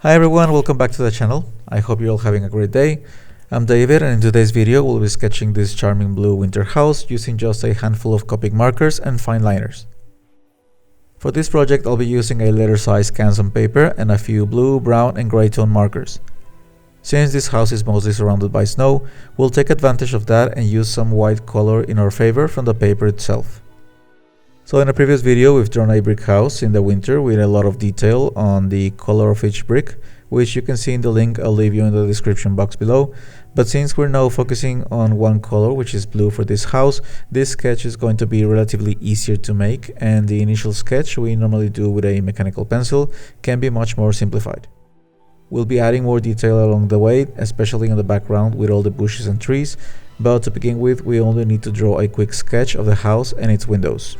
Hi everyone, welcome back to the channel. I hope you're all having a great day. I'm David, and in today's video we'll be sketching this charming blue winter house using just a handful of Copic markers and fine liners. For this project I'll be using a letter size Canson paper and a few blue, brown and gray tone markers. Since this house is mostly surrounded by snow, we'll take advantage of that and use some white color in our favor from the paper itself. So in a previous video we've drawn a brick house in the winter with a lot of detail on the color of each brick, which you can see in the link I'll leave you in the description box below. But since we're now focusing on one color, which is blue for this house, this sketch is going to be relatively easier to make, and the initial sketch we normally do with a mechanical pencil can be much more simplified. We'll be adding more detail along the way, especially in the background with all the bushes and trees, but to begin with we only need to draw a quick sketch of the house and its windows.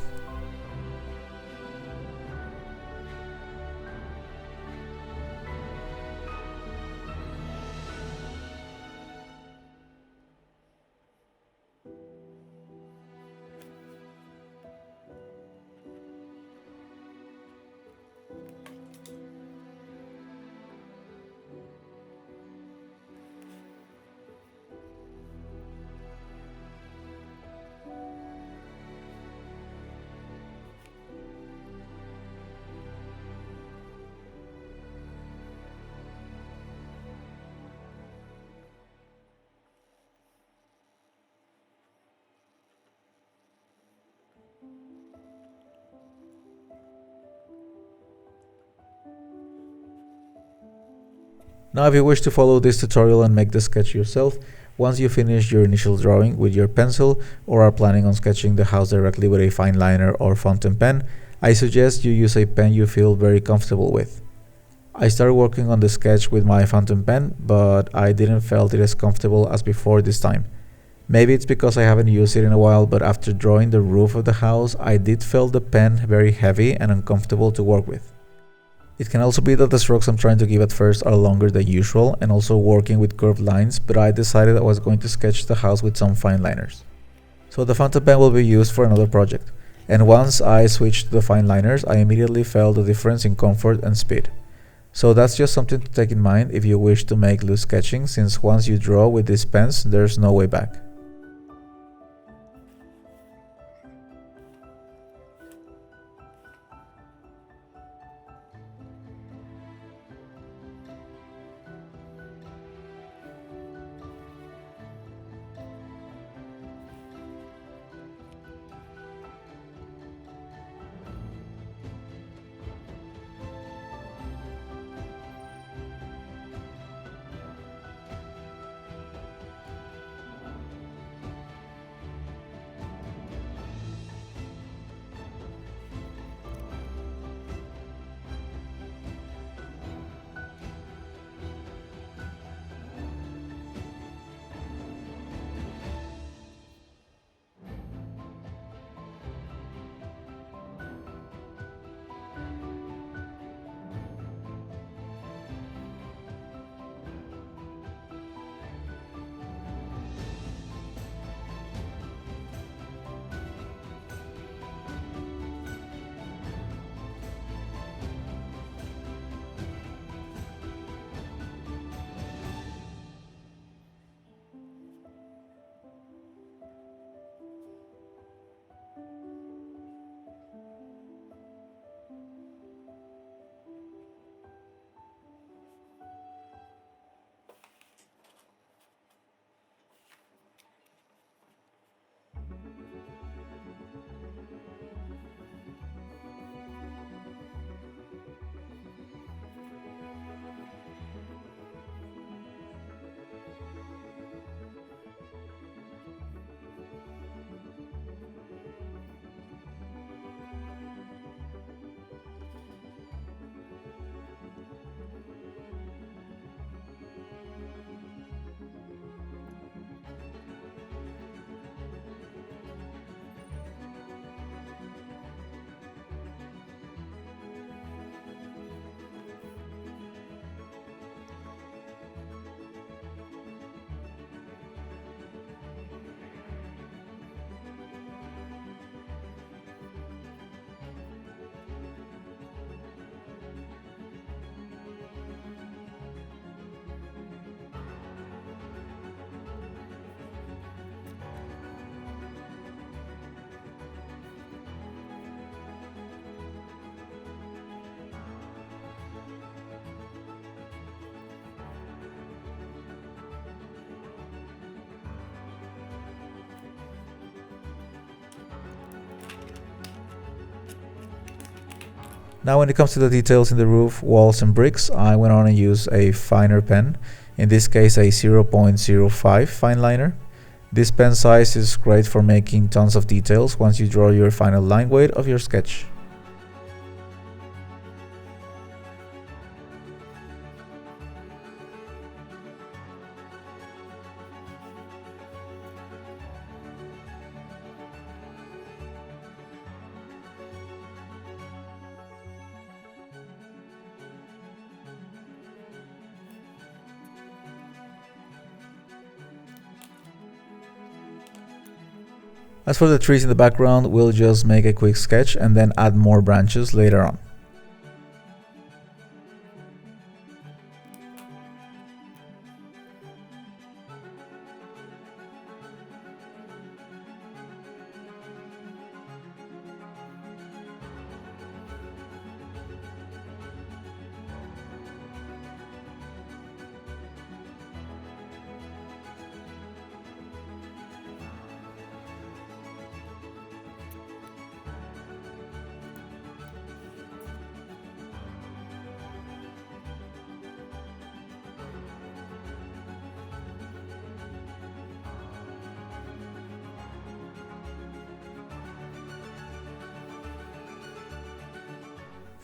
Now if you wish to follow this tutorial and make the sketch yourself, once you finish your initial drawing with your pencil or are planning on sketching the house directly with a fine liner or fountain pen, I suggest you use a pen you feel very comfortable with. I started working on the sketch with my fountain pen, but I didn't feel it as comfortable as before this time. Maybe it's because I haven't used it in a while, but after drawing the roof of the house, I did feel the pen very heavy and uncomfortable to work with. It can also be that the strokes I'm trying to give at first are longer than usual and also working with curved lines, but I decided I was going to sketch the house with some fine liners. So the fountain pen will be used for another project, and once I switched to the fine liners, I immediately felt the difference in comfort and speed. So that's just something to take in mind if you wish to make loose sketching, since once you draw with these pens, there's no way back. Now when it comes to the details in the roof, walls and bricks, I went on and used a finer pen, in this case a 0.05 fine liner. This pen size is great for making tons of details once you draw your final line weight of your sketch. As for the trees in the background, we'll just make a quick sketch and then add more branches later on.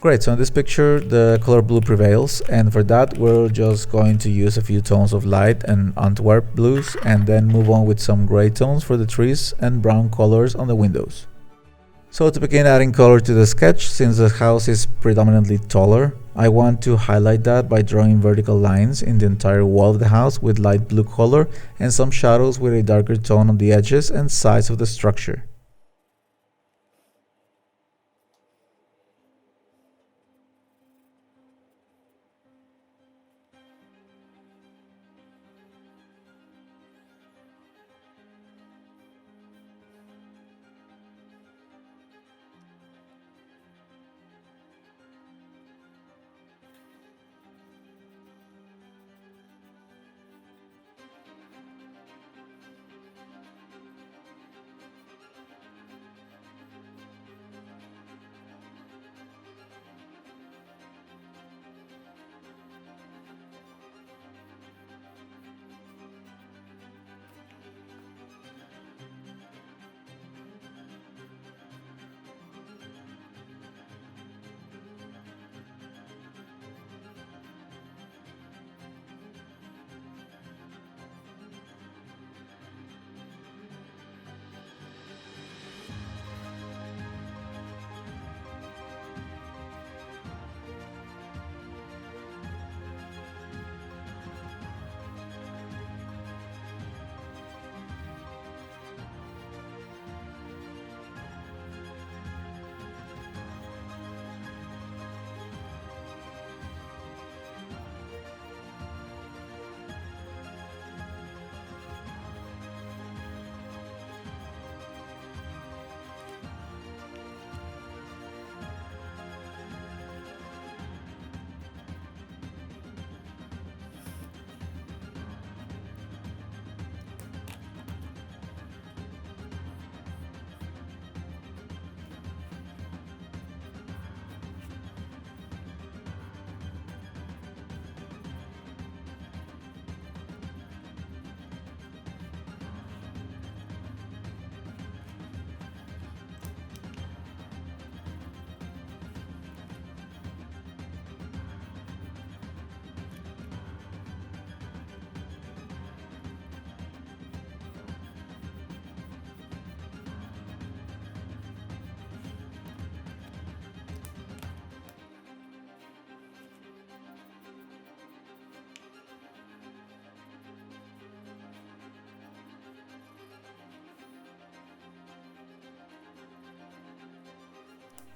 Great, so in this picture the color blue prevails, and for that we're just going to use a few tones of light and Antwerp blues and then move on with some gray tones for the trees and brown colors on the windows. So to begin adding color to the sketch, since the house is predominantly taller, I want to highlight that by drawing vertical lines in the entire wall of the house with light blue color and some shadows with a darker tone on the edges and sides of the structure.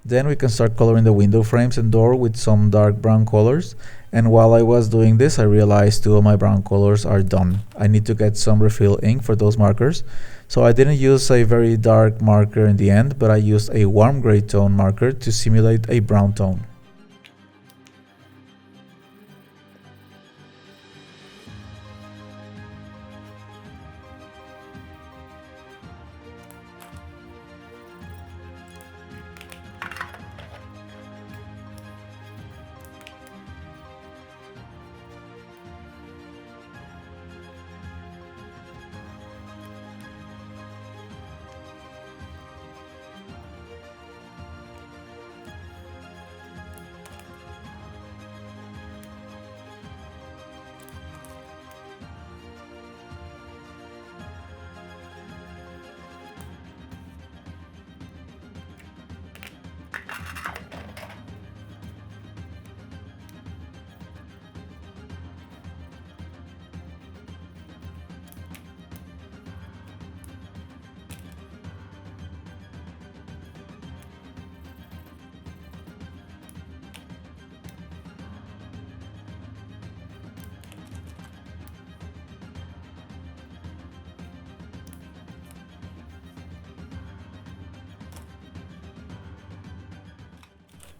Then we can start coloring the window frames and door with some dark brown colors. And while I was doing this, I realized two of my brown colors are done. I need to get some refill ink for those markers. So I didn't use a very dark marker in the end, but I used a warm gray tone marker to simulate a brown tone.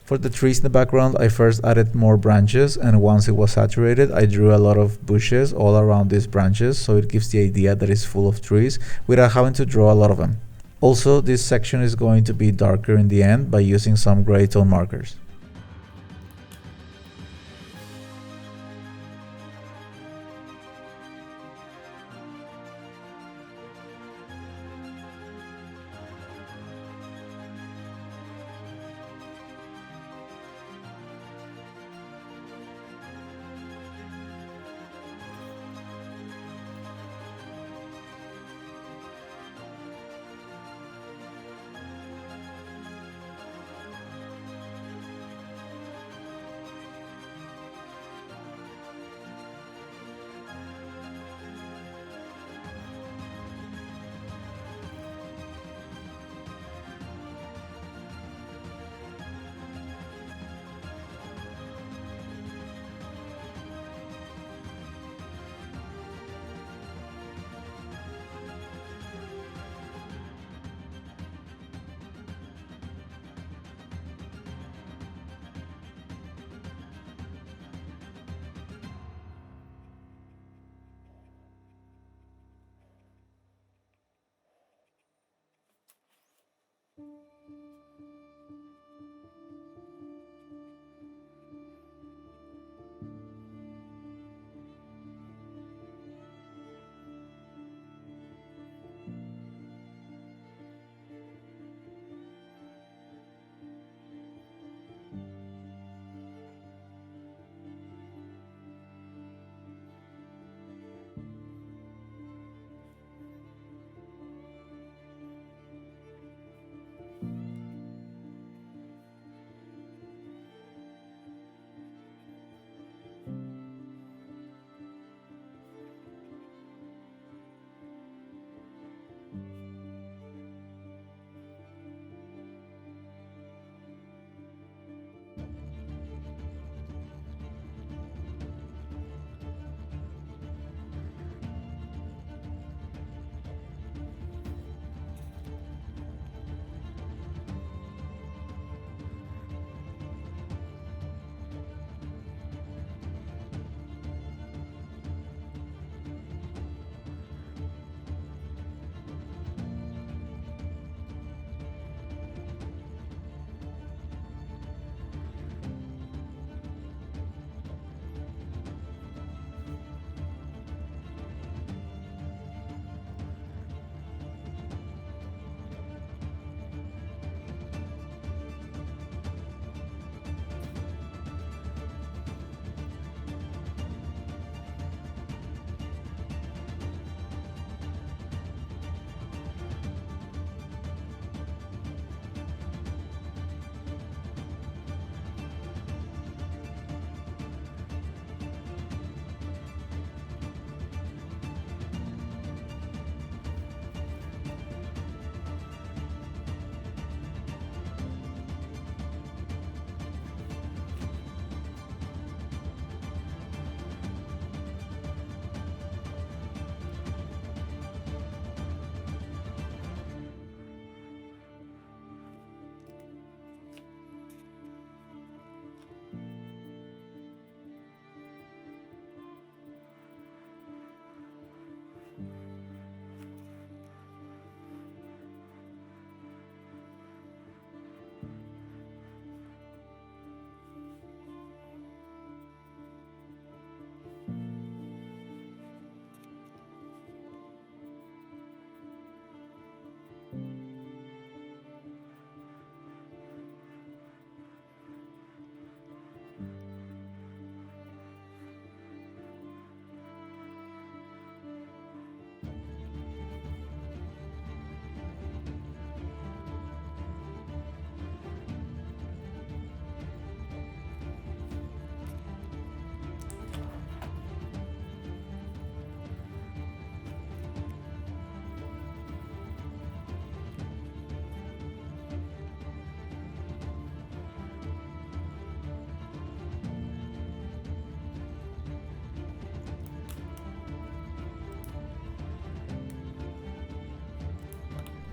For the trees in the background, I first added more branches, and once it was saturated, I drew a lot of bushes all around these branches, so it gives the idea that it's full of trees without having to draw a lot of them. Also, this section is going to be darker in the end by using some gray tone markers.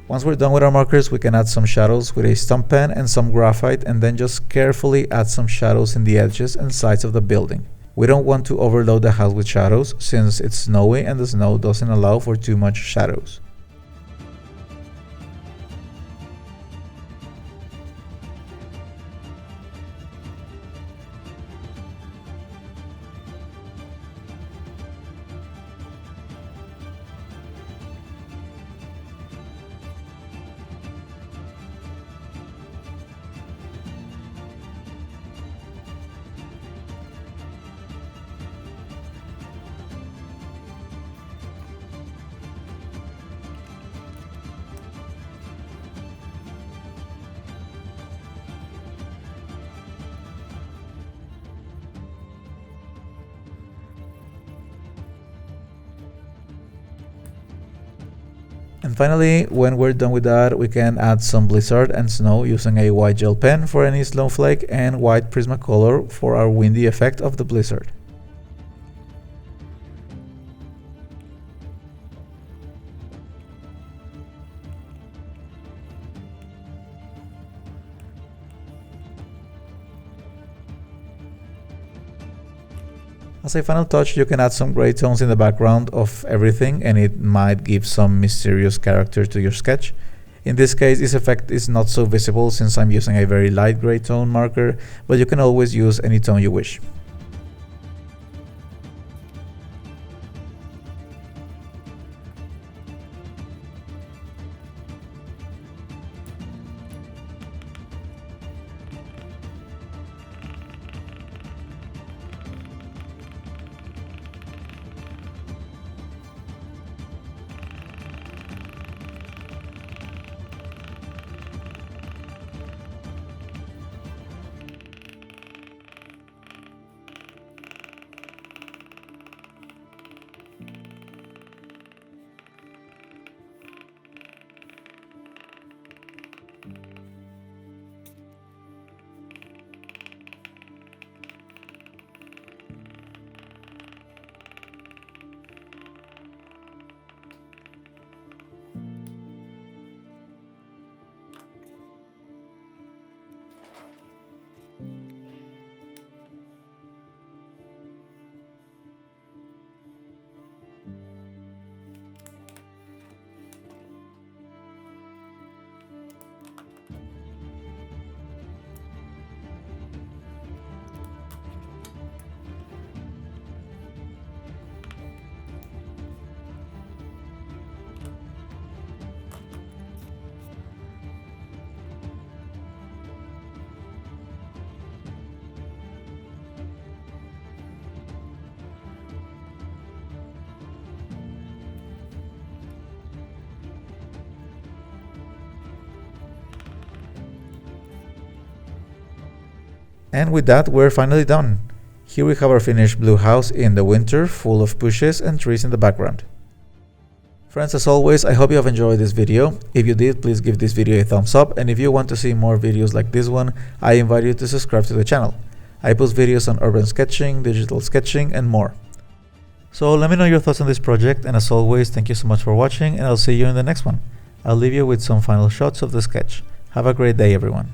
Once we're done with our markers, we can add some shadows with a stump pen and some graphite, and then just carefully add some shadows in the edges and sides of the building. We don't want to overload the house with shadows since it's snowy and the snow doesn't allow for too much shadows. And finally, when we're done with that, we can add some blizzard and snow using a white gel pen for any snowflake and white Prismacolor for our windy effect of the blizzard. As a final touch, you can add some gray tones in the background of everything and it might give some mysterious character to your sketch. In this case, this effect is not so visible since I'm using a very light gray tone marker, but you can always use any tone you wish. And with that, we're finally done. Here we have our finished blue house in the winter, full of bushes and trees in the background. Friends, as always, I hope you have enjoyed this video. If you did, please give this video a thumbs up, and if you want to see more videos like this one, I invite you to subscribe to the channel. I post videos on urban sketching, digital sketching, and more. So let me know your thoughts on this project, and as always, thank you so much for watching, and I'll see you in the next one. I'll leave you with some final shots of the sketch. Have a great day, everyone.